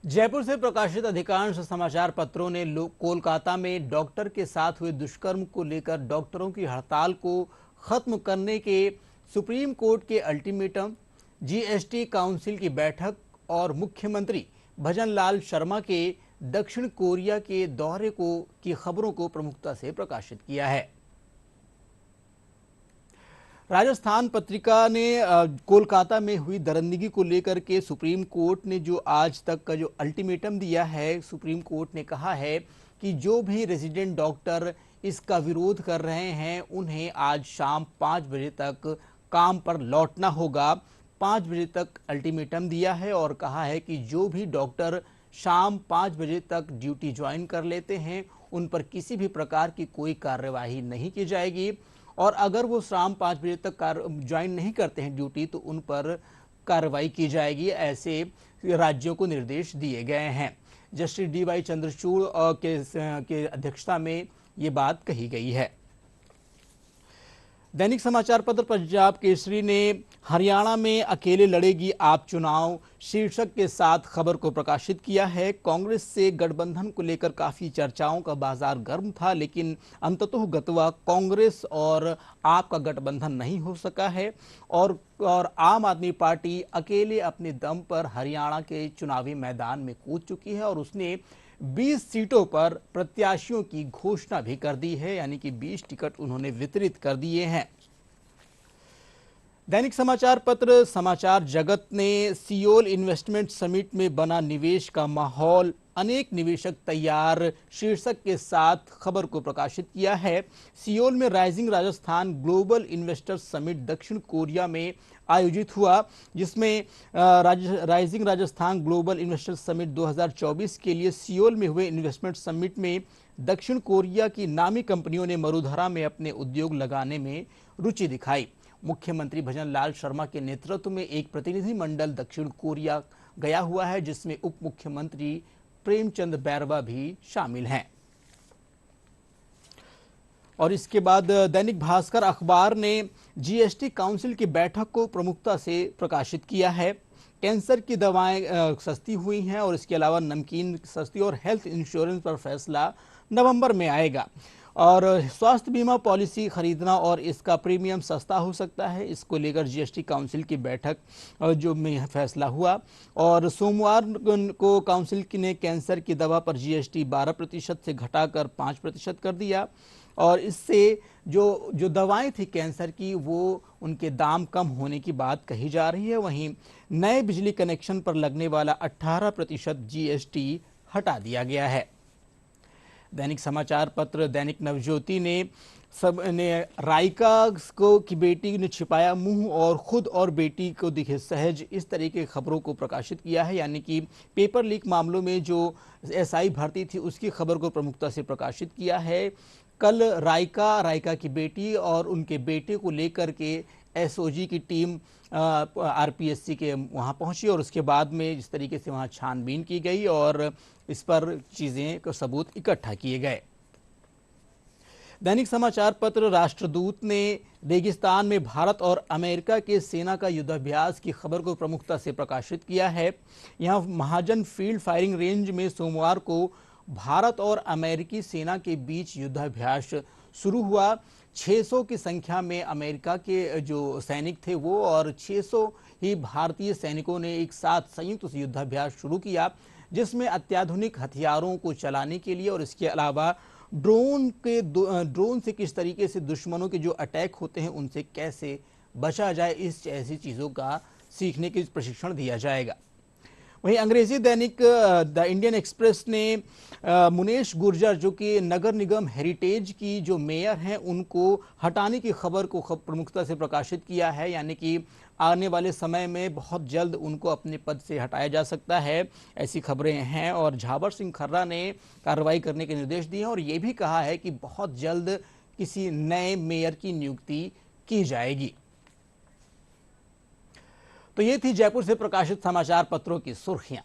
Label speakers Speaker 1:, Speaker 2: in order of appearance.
Speaker 1: जयपुर से प्रकाशित अधिकांश समाचार पत्रों ने कोलकाता में डॉक्टर के साथ हुए दुष्कर्म को लेकर डॉक्टरों की हड़ताल को खत्म करने के सुप्रीम कोर्ट के अल्टीमेटम, जीएसटी काउंसिल की बैठक और मुख्यमंत्री भजनलाल शर्मा के दक्षिण कोरिया के दौरे की खबरों को प्रमुखता से प्रकाशित किया है। राजस्थान पत्रिका ने कोलकाता में हुई दरिंदगी को लेकर के सुप्रीम कोर्ट ने जो आज तक का जो अल्टीमेटम दिया है, सुप्रीम कोर्ट ने कहा है कि जो भी रेजिडेंट डॉक्टर इसका विरोध कर रहे हैं उन्हें आज शाम 5 बजे तक काम पर लौटना होगा। 5 बजे तक अल्टीमेटम दिया है और कहा है कि जो भी डॉक्टर शाम 5 बजे तक ड्यूटी ज्वाइन कर लेते हैं उन पर किसी भी प्रकार की कोई कार्यवाही नहीं की जाएगी और अगर वो शाम 5 बजे तक ज्वाइन नहीं करते हैं ड्यूटी तो उन पर कार्रवाई की जाएगी। ऐसे राज्यों को निर्देश दिए गए हैं। Justice D.Y.. चंद्रचूड़ के अध्यक्षता में ये बात कही गई है। दैनिक समाचार पत्र पंजाब केसरी ने हरियाणा में अकेले लड़ेगी आप चुनाव शीर्षक के साथ खबर को प्रकाशित किया है। कांग्रेस से गठबंधन को लेकर काफी चर्चाओं का बाजार गर्म था, लेकिन अंततोगत्वा कांग्रेस और आप का गठबंधन नहीं हो सका है और आम आदमी पार्टी अकेले अपने दम पर हरियाणा के चुनावी मैदान में कूद चुकी है और उसने 20 सीटों पर प्रत्याशियों की घोषणा भी कर दी है, यानी कि 20 टिकट उन्होंने वितरित कर दिए हैं। दैनिक समाचार पत्र समाचार जगत ने सियोल इन्वेस्टमेंट समिट में बना निवेश का माहौल, अनेक निवेशक तैयार शीर्षक के साथ खबर को प्रकाशित किया है। सियोल में rising Rajasthan global investors summit दक्षिण कोरिया में आयोजित हुआ, जिसमें rising Rajasthan global investors summit 2024 के लिए सियोल में हुए इन्वेस्टमेंट समिट में दक्षिण कोरिया की नामी कंपनियों ने मरुधरा में अपने उद्योग लगाने में रुचि दिखाई। मुख्यमंत्री भजनलाल शर्मा के नेतृत्व में एक प्रतिनिधि मंडल दक्षिण कोरिया गया हुआ है, जिसमें उप मुख्यमंत्री प्रेमचंद बैरवा भी शामिल हैं। और इसके बाद दैनिक भास्कर अखबार ने जीएसटी काउंसिल की बैठक को प्रमुखता से प्रकाशित किया है। कैंसर की दवाएं सस्ती हुई हैं और इसके अलावा नमकीन सस्ती और हेल्थ इंश्योरेंस पर फैसला नवंबर में आएगा और स्वास्थ्य बीमा पॉलिसी खरीदना और इसका प्रीमियम सस्ता हो सकता है। इसको लेकर जीएसटी काउंसिल की बैठक जो में फैसला हुआ और सोमवार को काउंसिल ने कैंसर की दवा पर जीएसटी 12% से घटाकर 5% कर दिया और इससे जो दवाएं थी कैंसर की वो उनके दाम कम होने की बात कही जा रही है। वहीं नए बिजली कनेक्शन पर लगने वाला 18% जीएसटी हटा दिया गया है। दैनिक समाचार पत्र दैनिक नवज्योति ने राइका की बेटी ने छिपाया मुंह और खुद और बेटी को दिखे सहज, इस तरीके की खबरों को प्रकाशित किया है। यानी कि पेपर लीक मामलों में जो एसआई भर्ती थी उसकी खबर को प्रमुखता से प्रकाशित किया है। कल राइका की बेटी और उनके बेटे को लेकर के एसओजी की टीम आरपीएससी के वहां पहुंची और उसके बाद में जिस तरीके से वहां छानबीन की गई और इस पर चीजें को सबूत इकट्ठा किए गए। दैनिक समाचार पत्र राष्ट्रदूत ने रेगिस्तान में भारत और अमेरिका के सेना का युद्धाभ्यास की खबर को प्रमुखता से प्रकाशित किया है। यहां महाजन फील्ड फायरिंग रेंज में सोमवार को भारत और अमेरिकी सेना के बीच युद्धाभ्यास शुरू हुआ। 600 की संख्या में अमेरिका के जो सैनिक थे वो और 600 ही भारतीय सैनिकों ने एक साथ संयुक्त युद्धाभ्यास शुरू किया, जिसमें अत्याधुनिक हथियारों को चलाने के लिए और इसके अलावा ड्रोन से किस तरीके से दुश्मनों के जो अटैक होते हैं उनसे कैसे बचा जाए, इस ऐसी चीज़ों का सीखने के प्रशिक्षण दिया जाएगा। वहीं अंग्रेजी दैनिक द इंडियन एक्सप्रेस ने मुनेश गुर्जर जो कि नगर निगम हेरिटेज की जो मेयर हैं उनको हटाने की खबर को प्रमुखता से प्रकाशित किया है। यानी कि आने वाले समय में बहुत जल्द उनको अपने पद से हटाया जा सकता है, ऐसी खबरें हैं। और झावर सिंह खर्रा ने कार्रवाई करने के निर्देश दिए और ये भी कहा है कि बहुत जल्द किसी नए मेयर की नियुक्ति की जाएगी। तो ये थी जयपुर से प्रकाशित समाचार पत्रों की सुर्खियां।